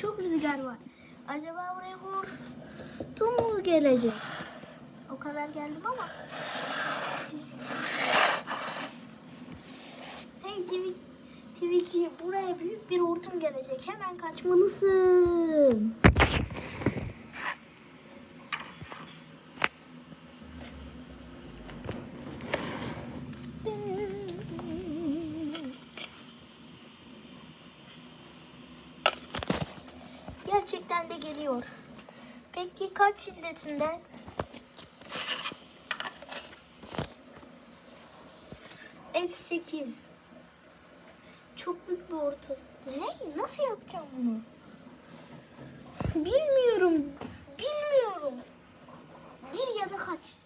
Çok rüzgar var. Acaba buraya hortum mu gelecek? O kadar geldim ama. Hey Twiki, buraya büyük bir hortum gelecek. Hemen kaçmalısın. Gerçekten de geliyor. Peki kaç şiddetinde? F8. Çok büyük bir hortum. Ne? Nasıl yapacağım bunu? Bilmiyorum. Gir ya da kaç.